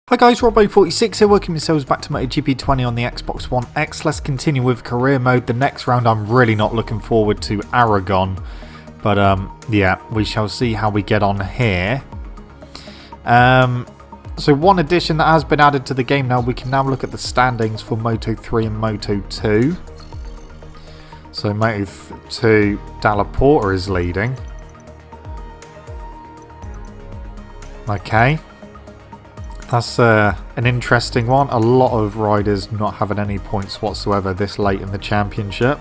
Hi guys, Robbo46 here, welcome yourselves back to MotoGP 20 on the Xbox One X. Let's continue with career mode. The next round I'm really not looking forward to Aragon. But yeah, we shall see how we get on here. So one addition that has been added to the game now, we can now look at the standings for Moto3 and Moto2. So Moto2, Dalla Porta is leading. Okay. That's an interesting one. A lot of riders not having any points whatsoever this late in the championship.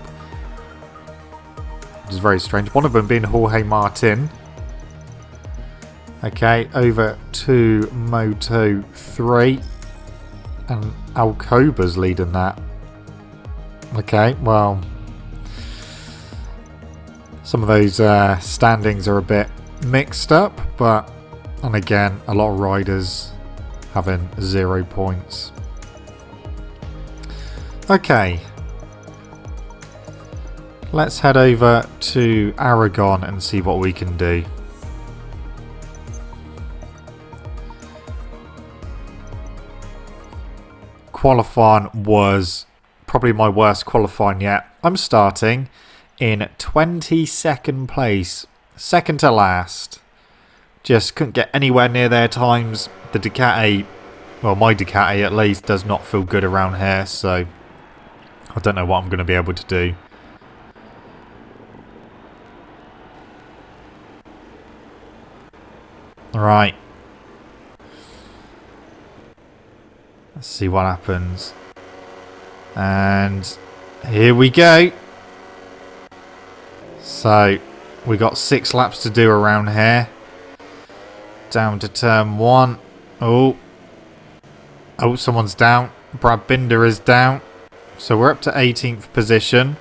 Which is very strange. One of them being Jorge Martin. Okay, over to Moto 3. And Alcoba's leading that. Okay, well. Some of those standings are a bit mixed up. But, and again, a lot of riders having 0 points. Okay. Let's head over to Aragon and see what we can do. Qualifying was probably my worst qualifying yet. I'm starting in 22nd place. Second to last. Just couldn't get anywhere near their times. The Ducati, well, my Ducati at least, does not feel good around here, so I don't know what I'm going to be able to do. Alright. Let's see what happens. And here we go. So, we got 6 laps to do around here. Down to turn 1. Oh, someone's down. Brad Binder is down. So we're up to 18th position.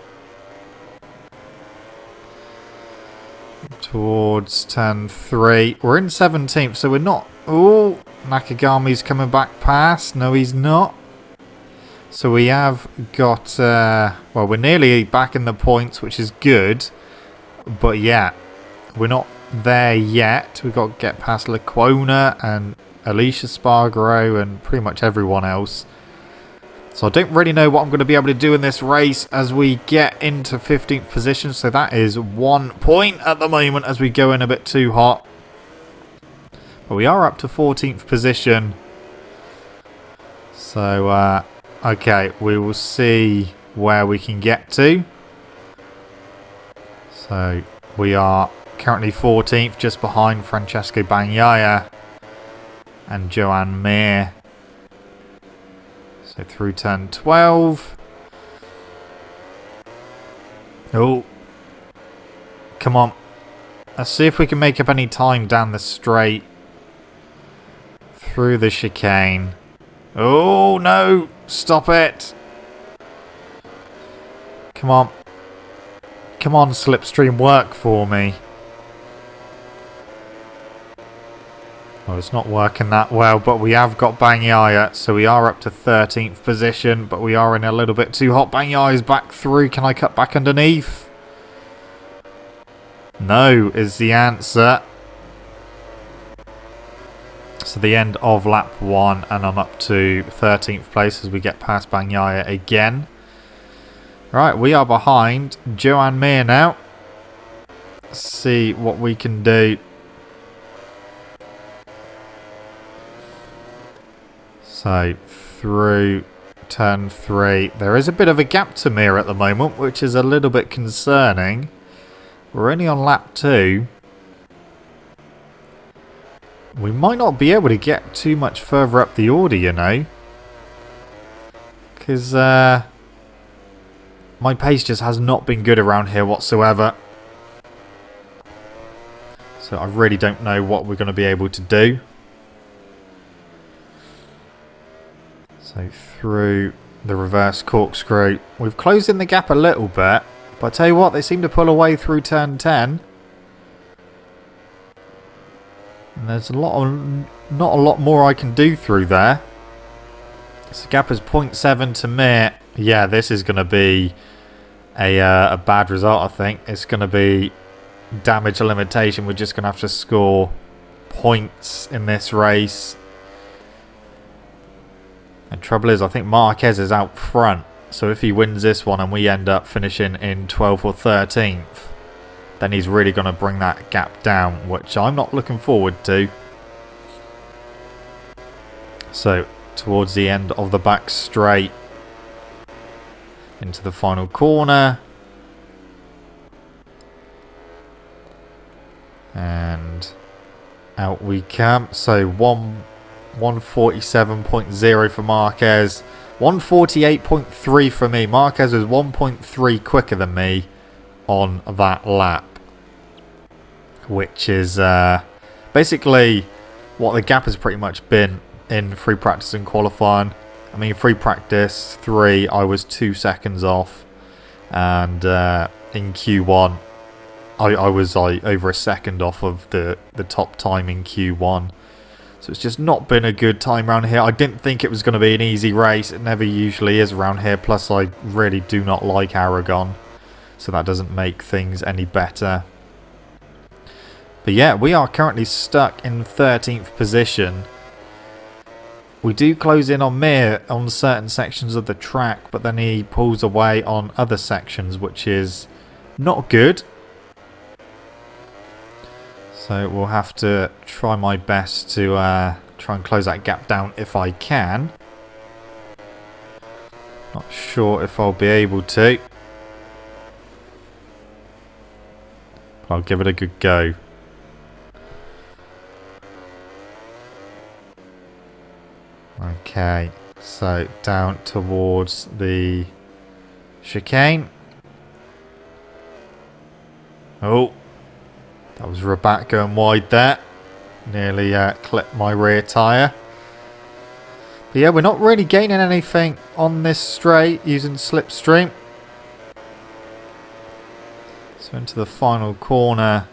Towards turn 3. We're in 17th, so we're not... Oh, Nakagami's coming back past. No, he's not. So we have got... well, we're nearly back in the points, which is good. But yeah, we're not there yet. We've got to get past Lecuona and Alicia Spargaro and pretty much everyone else. So I don't really know what I'm going to be able to do in this race as we get into 15th position. So that is 1 point at the moment as we go in a bit too hot. But we are up to 14th position. So, okay, we will see where we can get to. So we are currently 14th, just behind Francesco Bagnaia and Joan Mir. So through turn 12. Oh. Come on. Let's see if we can make up any time down the straight. Through the chicane. Oh, no. Stop it. Come on. Come on, Slipstream, work for me. Well, it's not working that well, but we have got Bagnaia, so we are up to 13th position, but we are in a little bit too hot. Bagnaia is back through. Can I cut back underneath? No, is the answer. So the end of lap 1, and I'm up to 13th place as we get past Bagnaia again. Right, we are behind Joan Mir now. Let's see what we can do. So, through turn 3. There is a bit of a gap to Mir at the moment, which is a little bit concerning. We're only on lap 2. We might not be able to get too much further up the order, you know. Because my pace just has not been good around here whatsoever. So I really don't know what we're going to be able to do. So through the reverse corkscrew. We've closed in the gap a little bit. But I tell you what, they seem to pull away through turn 10. And there's not a lot more I can do through there. So the gap is 0.7 to Mir. Yeah, this is going to be a bad result, I think. It's going to be damage limitation. We're just going to have to score points in this race. The trouble is, I think Marquez is out front. So if he wins this one and we end up finishing in 12th or 13th, then he's really going to bring that gap down, which I'm not looking forward to. So towards the end of the back straight, into the final corner. And out we come. So 147.0 for Marquez. 148.3 for me. Marquez was 1.3 quicker than me on that lap. Which is basically what the gap has pretty much been in free practice and qualifying. I mean, free practice 3, I was 2 seconds off. And in Q1, I was over a second off of the top time in Q1. So it's just not been a good time around here. I didn't think it was going to be an easy race. It never usually is around here. Plus, I really do not like Aragon. So that doesn't make things any better. But yeah, we are currently stuck in 13th position. We do close in on Mir on certain sections of the track. But then he pulls away on other sections, which is not good. So we'll have to try my best to try and close that gap down if I can. Not sure if I'll be able to. But I'll give it a good go. Okay, so down towards the chicane. Oh. That was Rabat going wide there. Nearly clipped my rear tyre. But yeah, we're not really gaining anything on this straight using slipstream. So into the final corner.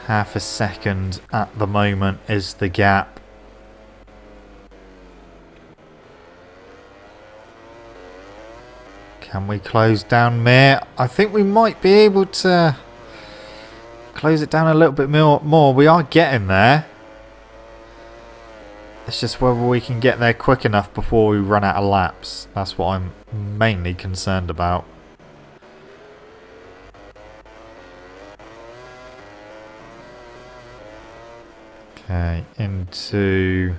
Half a second at the moment is the gap. Can we close down Mir? I think we might be able to close it down a little bit more. We are getting there. It's just whether we can get there quick enough before we run out of laps. That's what I'm mainly concerned about. Okay, into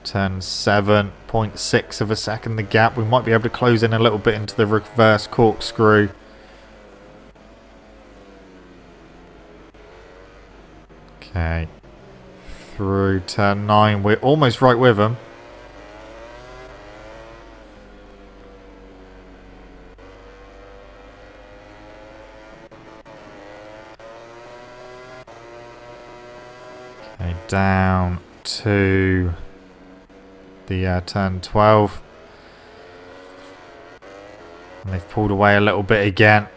turn 7.6 of a second the gap. We might be able to close in a little bit into the reverse corkscrew. Okay, through turn 9. We're almost right with them. Okay, down to the turn 12. And they've pulled away a little bit again.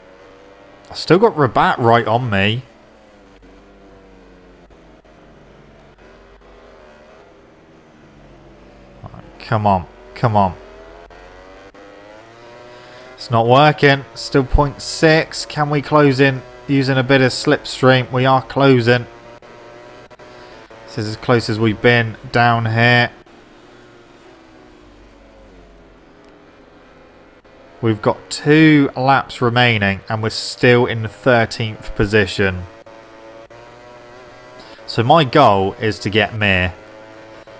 I've still got Rabat right on me. Come on, come on. It's not working. Still 0.6. Can we close in using a bit of slipstream? We are closing. This is as close as we've been down here. We've got 2 laps remaining and we're still in the 13th position. So my goal is to get Mir.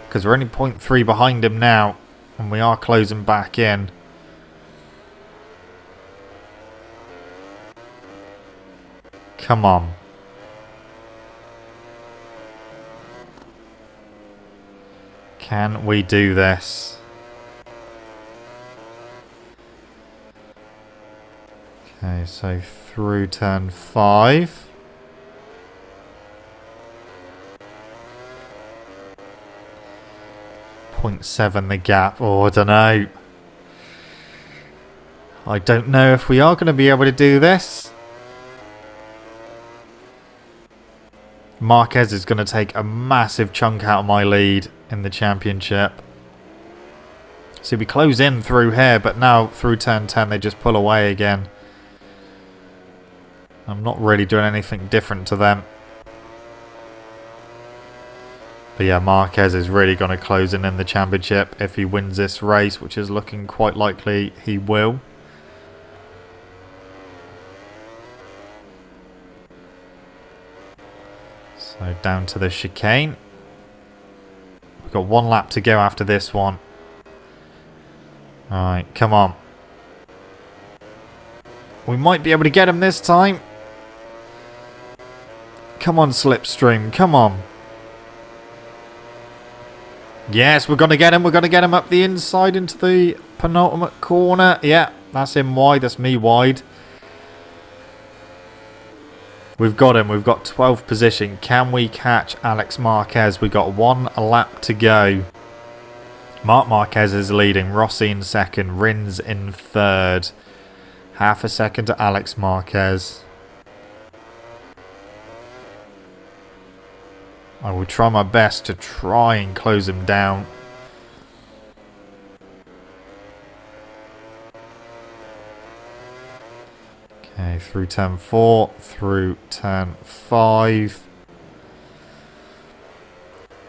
Because we're only 0.3 behind him now. And we are closing back in. Come on. Can we do this? Okay, so through turn 5. .7 the gap. Oh, I don't know. I don't know if we are going to be able to do this. Marquez is going to take a massive chunk out of my lead in the championship. See, we close in through here, but now through turn 10 they just pull away again. I'm not really doing anything different to them. But yeah, Marquez is really going to close in the championship if he wins this race, which is looking quite likely he will. So down to the chicane. We've got 1 lap to go after this one. Alright, come on. We might be able to get him this time. Come on, Slipstream, come on. Yes, we're going to get him. We're going to get him up the inside into the penultimate corner. Yeah, that's him wide. That's me wide. We've got him. We've got 12th position. Can we catch Alex Marquez? We've got 1 lap to go. Marc Marquez is leading. Rossi in second. Rins in third. Half a second to Alex Marquez. I will try my best to try and close him down. Okay, through turn 4, through turn 5.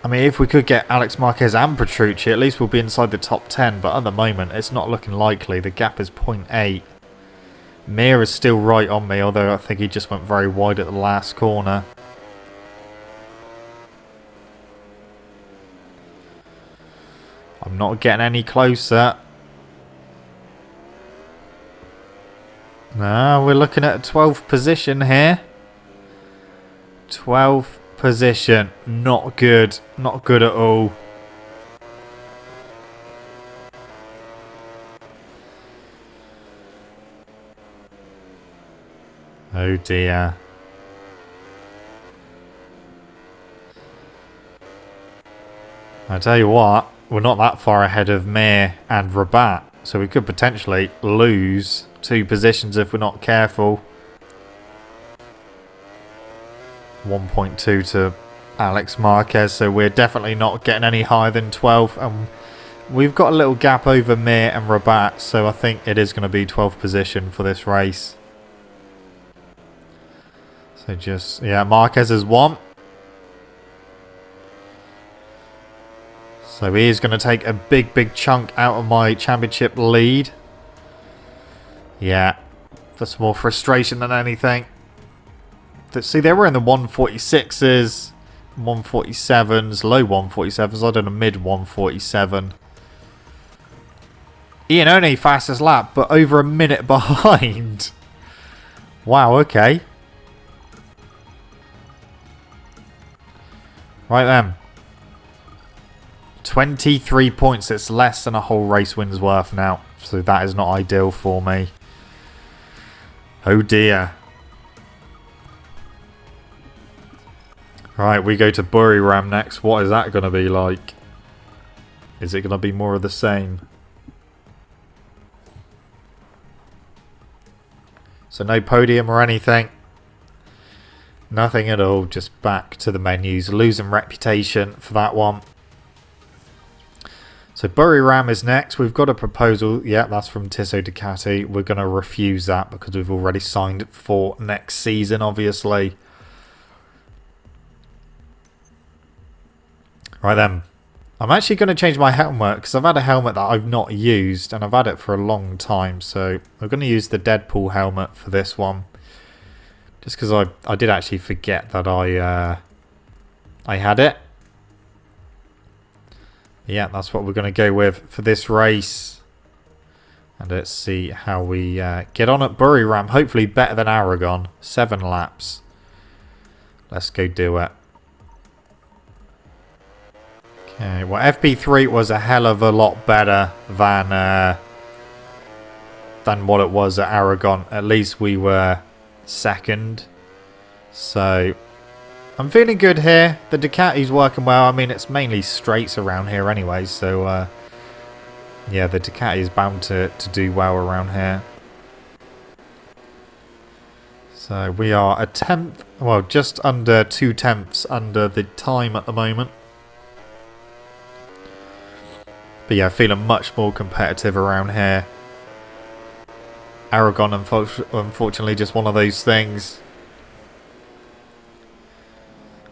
I mean, if we could get Alex Marquez and Petrucci, at least we'll be inside the top 10. But at the moment, it's not looking likely. The gap is 0.8. Mir is still right on me, although I think he just went very wide at the last corner. I'm not getting any closer. No, we're looking at a 12th position here. 12th position. Not good. Not good at all. Oh dear. I tell you what. We're not that far ahead of Mir and Rabat, so we could potentially lose 2 positions if we're not careful. 1.2 to Alex Marquez, so we're definitely not getting any higher than 12. And we've got a little gap over Mir and Rabat, so I think it is going to be 12th position for this race. So just, yeah, Marquez has won. So he is going to take a big chunk out of my championship lead. Yeah, for some more frustration than anything. See, they were in the 146s, 147s, low 147s. I done a mid 147. Ian only fastest lap, but over a minute behind. Wow, okay. Right then. 23 points. It's less than a whole race win's worth now. So that is not ideal for me. Oh dear. Right, we go to Buriram next. What is that going to be like? Is it going to be more of the same? So no podium or anything. Nothing at all. Just back to the menus. Losing reputation for that one. So Buriram is next. We've got a proposal. Yeah, that's from Tissot Ducati. We're going to refuse that because we've already signed it for next season, obviously. Right then. I'm actually going to change my helmet because I've had a helmet that I've not used and I've had it for a long time. So I'm going to use the Deadpool helmet for this one. Just because I did actually forget that I had it. Yeah, that's what we're going to go with for this race. And let's see how we get on at Buriram. Hopefully better than Aragon. 7 laps. Let's go do it. Okay, well FP3 was a hell of a lot better than what it was at Aragon. At least we were second. So I'm feeling good here. The Ducati's working well. I mean, it's mainly straights around here anyway. So, yeah, the Ducati is bound to do well around here. So, we are a tenth. Well, just under 2 tenths under the time at the moment. But yeah, feeling much more competitive around here. Aragon, unfortunately, just one of those things.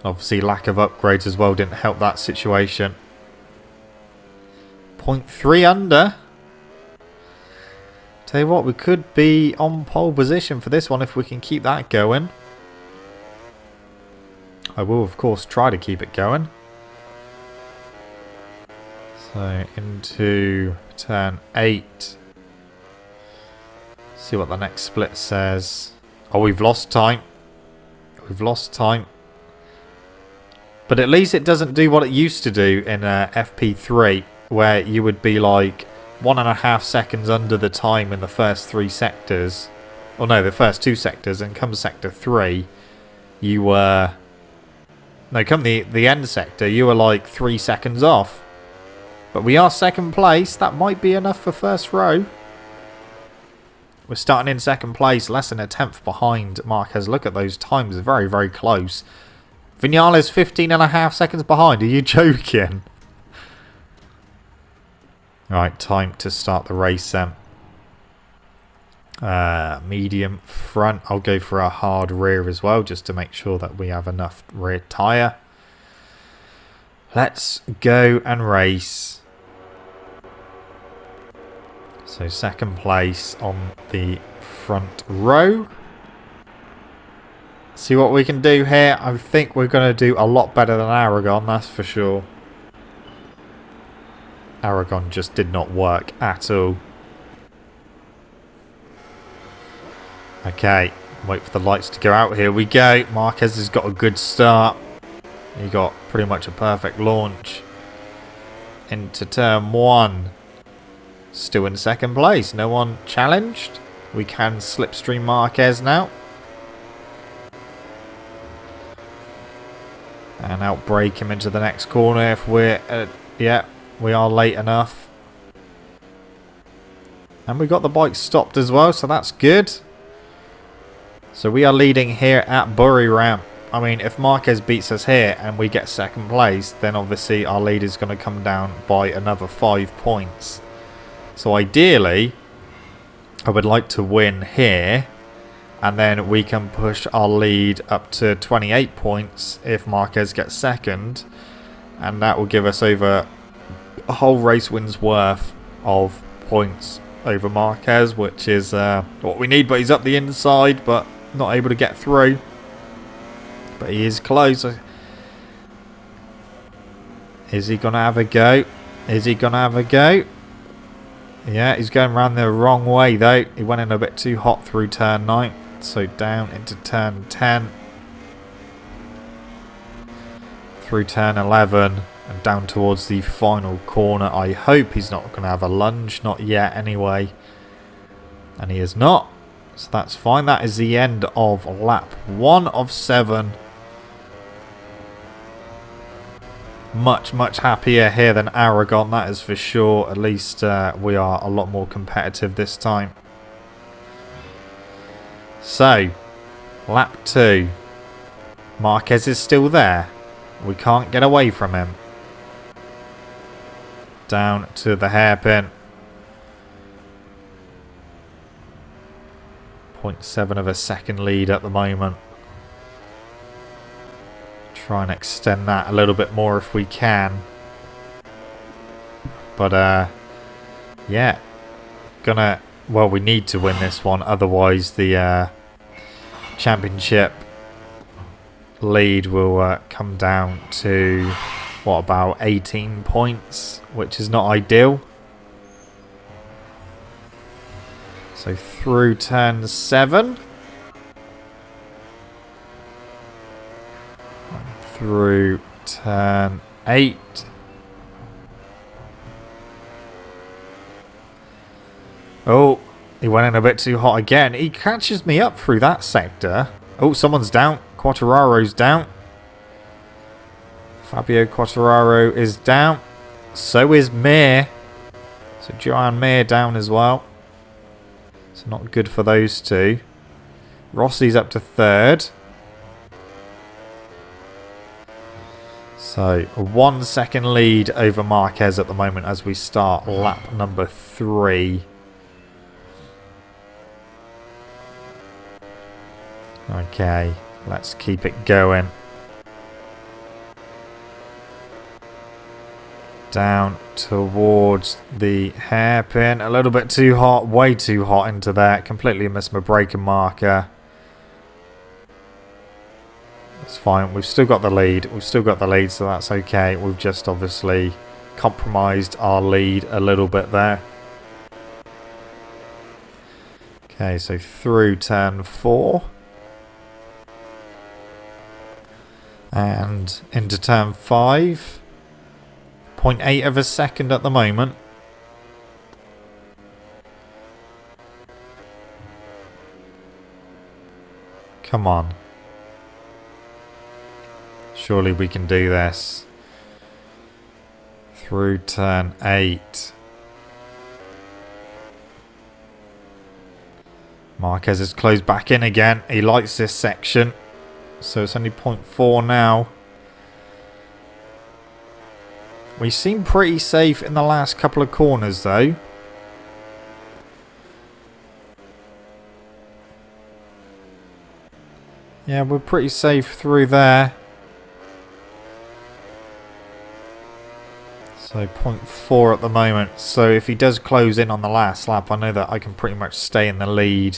Obviously, lack of upgrades as well didn't help that situation. 0.3 under. Tell you what, we could be on pole position for this one if we can keep that going. I will, of course, try to keep it going. So, into turn 8. See what the next split says. Oh, we've lost time. We've lost time. But at least it doesn't do what it used to do in FP3, where you would be like 1.5 seconds under the time in the first 3 sectors. Or no, the first 2 sectors, and come sector 3, you were... No, come the end sector, you were like 3 seconds off. But we are second place. That might be enough for first row. We're starting in second place, less than a tenth behind Marquez. Look at those times, very, very close. Vinales 15.5 seconds behind. Are you joking? Right, time to start the race then. Medium front. I'll go for a hard rear as well, just to make sure that we have enough rear tyre. Let's go and race. So second place on the front row. See what we can do here. I think we're going to do a lot better than Aragon, that's for sure. Aragon just did not work at all. Okay, wait for the lights to go out. Here we go. Marquez has got a good start. He got pretty much a perfect launch. Into turn 1. Still in second place. No one challenged. We can slipstream Marquez now. And outbrake him into the next corner if we're... yeah, we are late enough. And we got the bike stopped as well, so that's good. So we are leading here at Buriram. I mean, if Marquez beats us here and we get second place, then obviously our lead is going to come down by another 5 points. So ideally, I would like to win here. And then we can push our lead up to 28 points if Marquez gets second. And that will give us over a whole race win's worth of points over Marquez, which is what we need. But he's up the inside, but not able to get through. But he is close. Is he going to have a go? Is he going to have a go? Yeah, he's going around the wrong way though. He went in a bit too hot through turn 9. So down into turn 10. Through turn 11. And down towards the final corner. I hope he's not going to have a lunge. Not yet anyway. And he is not. So that's fine. That is the end of lap 1 of 7. Much, much happier here than Aragon. That is for sure. At least we are a lot more competitive this time. So, lap 2. Marquez is still there. We can't get away from him. Down to the hairpin. 0.7 of a second lead at the moment. Try and extend that a little bit more if we can. But, yeah. Gonna... Well, we need to win this one, otherwise the championship lead will come down to, what, about 18 points, which is not ideal. So through turn 7. Through turn 8. Oh, he went in a bit too hot again. He catches me up through that sector. Oh, someone's down. Quartararo's down. Fabio Quartararo is down. So is Mir. So Joan Mir down as well. So not good for those two. Rossi's up to 3rd. So a 1 second lead over Marquez at the moment as we start lap number 3. Okay, let's keep it going. Down towards the hairpin. A little bit too hot, way too hot into there. Completely missed my braking marker. It's fine. We've still got the lead. So that's okay. We've just obviously compromised our lead a little bit there. Okay, so through turn 4. And into turn 5. 0.8 of a second at the moment. Come on. Surely we can do this. Through turn 8. Marquez has closed back in again. He likes this section. So it's only 0.4 now. We seem pretty safe in the last couple of corners though. Yeah, we're pretty safe through there. So 0.4 at the moment. So if he does close in on the last lap, I know that I can pretty much stay in the lead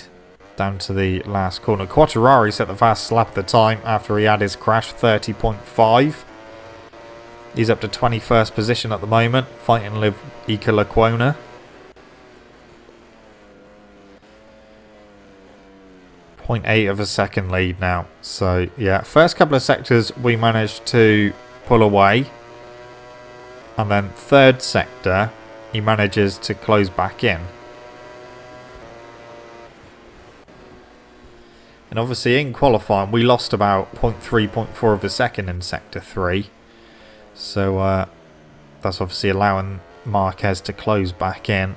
down to the last corner. Quattarari set the fastest lap at the time after he had his crash, 30.5. He's up to 21st position at the moment, fighting Liv Ika Laquona. .8 of a second lead now. So yeah, first couple of sectors we managed to pull away. And then third sector, he manages to close back in. And obviously in qualifying, we lost about 0.3, 0.4 of a second in sector 3. So that's obviously allowing Marquez to close back in.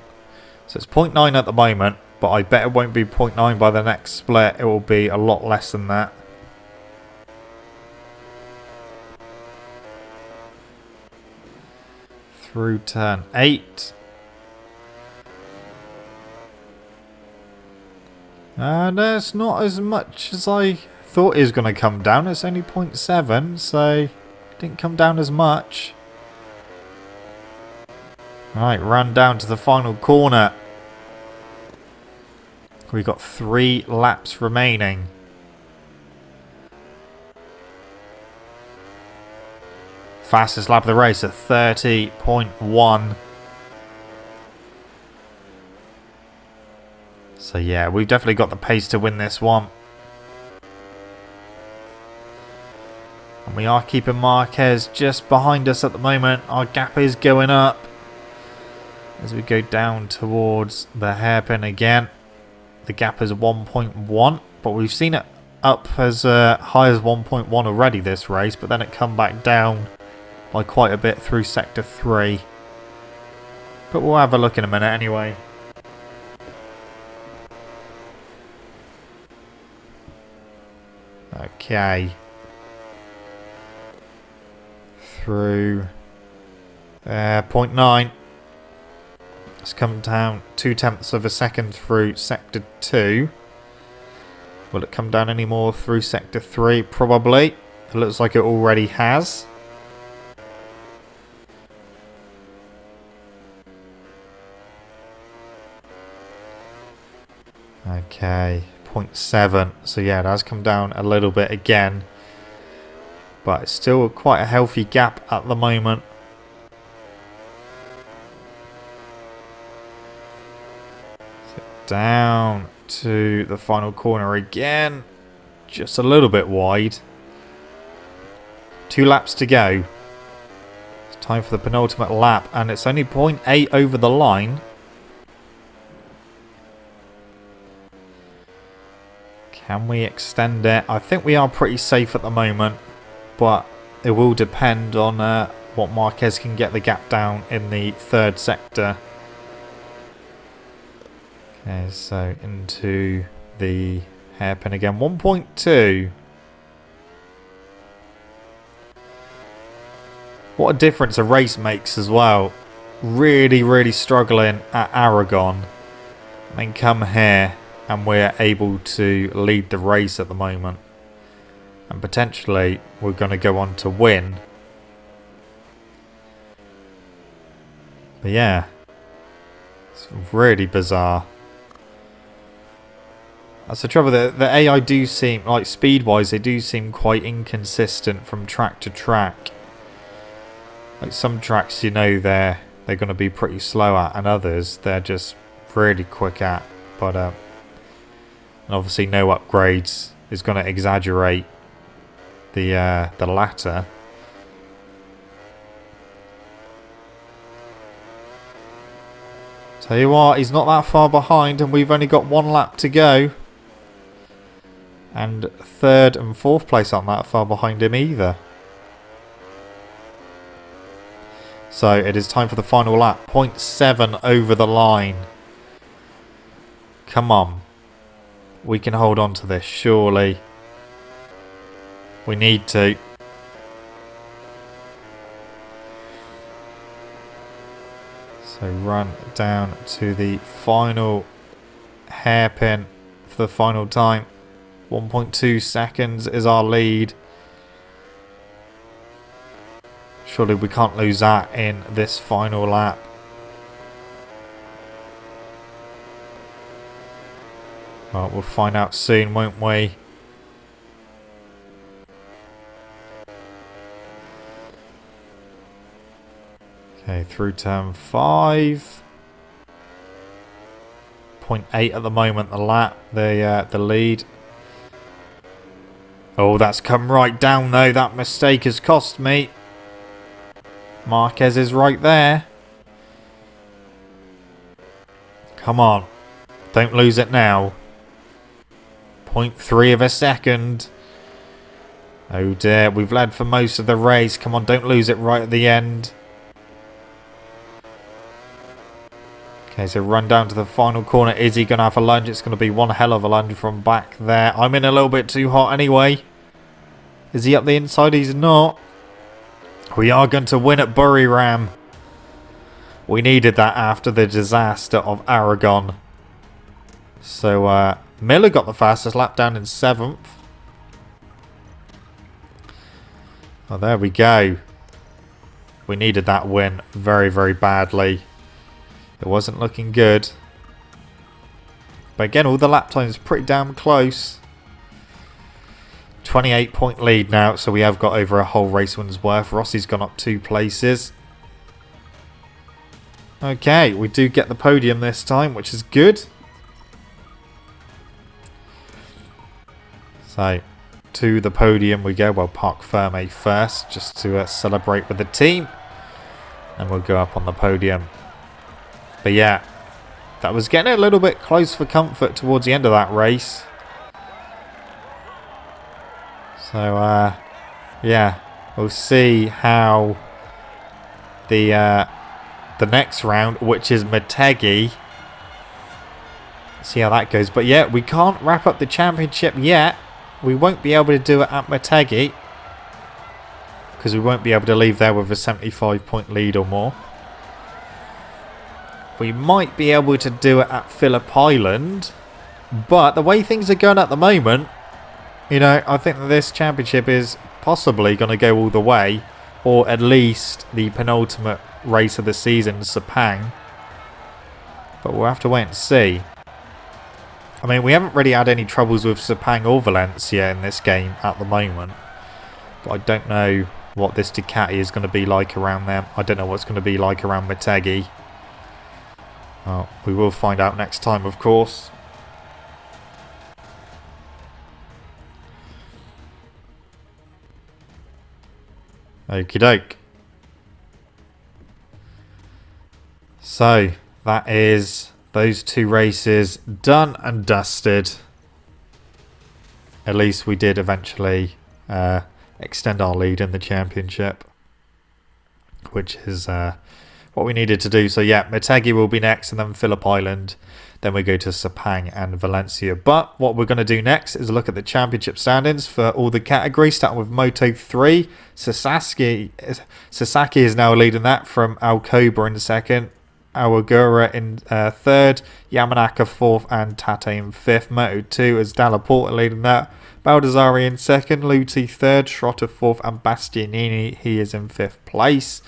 So it's 0.9 at the moment, but I bet it won't be 0.9 by the next split. It will be a lot less than that. Through turn 8. And it's not as much as I thought it was going to come down. It's only 0.7, so didn't come down as much. Right, run down to the final corner. We've got 3 laps remaining. Fastest lap of the race at 30.1. So yeah, we've definitely got the pace to win this one. And we are keeping Marquez just behind us at the moment. Our gap is going up as we go down towards the hairpin again. The gap is 1.1, but we've seen it up as high as 1.1 already this race, but then it come back down by quite a bit through sector 3. But we'll have a look in a minute anyway. Okay. Through 0.9. It's come down 0.2 of a second through sector 2. Will it come down any more through sector 3? Probably. It looks like it already has. Okay, 0.7. So yeah, it has come down a little bit again. But it's still quite a healthy gap at the moment. So down to the final corner again. Just a little bit wide. 2 laps to go. It's time for the penultimate lap. And it's only 0.8 over the line. Can we extend it? I think we are pretty safe at the moment, but it will depend on what Marquez can get the gap down in the third sector. Okay, so into the hairpin again. 1.2. What a difference a race makes as well. Really, really struggling at Aragon. And then come here and we're able to lead the race at the moment. And potentially we're going to go on to win. But yeah, it's really bizarre. That's the trouble. The AI do seem, like speed-wise, they do seem quite inconsistent from track to track. Like some tracks, you know, they're going to be pretty slow at, and others they're just really quick at. But and obviously, no upgrades is going to exaggerate the latter. Tell you what, he's not that far behind, and we've only got 1 lap to go. And 3rd and 4th place aren't that far behind him either. So it is time for the final lap. 0.7 over the line. Come on. We can hold on to this, surely. We need to. So run down to the final hairpin for the final time. 1.2 seconds is our lead. Surely we can't lose that in this final lap. Well, we'll find out soon, won't we? Okay, through turn 5. 0.8 at the moment, the lap, the lead. Oh, that's come right down though. That mistake has cost me. Marquez is right there. Come on. Don't lose it now. 0.3 of a second. Oh dear, we've led for most of the race. Come on, don't lose it right at the end. Okay, so run down to the final corner. Is he going to have a lunge? It's going to be one hell of a lunge from back there. I'm in a little bit too hot anyway. Is he up the inside? He's not. We are going to win at Buriram. We needed that after the disaster of Aragon. So Miller got the fastest lap down in 7th. Oh, there we go. We needed that win very, very badly. It wasn't looking good. But again, all the lap times pretty damn close. 28-point lead now, so we have got over a whole race win's worth. Rossi's gone up 2 places. Okay, we do get the podium this time, which is good. So, to the podium we go. We'll park Ferme first, just to celebrate with the team. And we'll go up on the podium. But yeah, that was getting a little bit close for comfort towards the end of that race. So, yeah, we'll see how the next round, which is Motegi, see how that goes. But yeah, we can't wrap up the championship yet. We won't be able to do it at Motegi because we won't be able to leave there with a 75-point lead or more. We might be able to do it at Phillip Island, but the way things are going at the moment, you know, I think that this championship is possibly going to go all the way, or at least the penultimate race of the season, Sepang. But we'll have to wait and see. I mean, we haven't really had any troubles with Sepang or Valencia in this game at the moment. But I don't know what this Ducati is going to be like around them. I don't know what's going to be like around Motegi. Well, we will find out next time, of course. Okie doke. So, that is those 2 races done and dusted. At least we did eventually extend our lead in the championship, which is what we needed to do. So yeah, Motegi will be next, and then Phillip Island. Then we go to Sepang and Valencia. But what we're going to do next is look at the championship standings for all the categories, starting with Moto 3. Sasaki is now leading that from Alcoba in second, Awagura in third, Yamanaka fourth, and Tate in fifth. Moto 2 is Dalla Porta leading that. Baldassari in second, Luti third, Schrotter fourth, and Bastianini, he is in fifth place.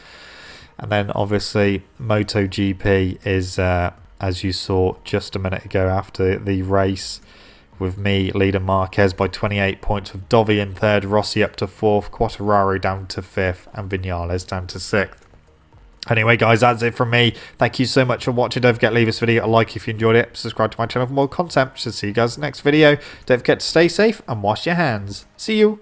And then obviously MotoGP is, as you saw just a minute ago after the race, with me leading Marquez by 28 points, with Dovi in third, Rossi up to fourth, Quartararo down to fifth, and Vinales down to sixth. Anyway, guys, that's it from me. Thank you so much for watching. Don't forget to leave this video a like if you enjoyed it. Subscribe to my channel for more content. Should see you guys in the next video. Don't forget to stay safe and wash your hands. See you.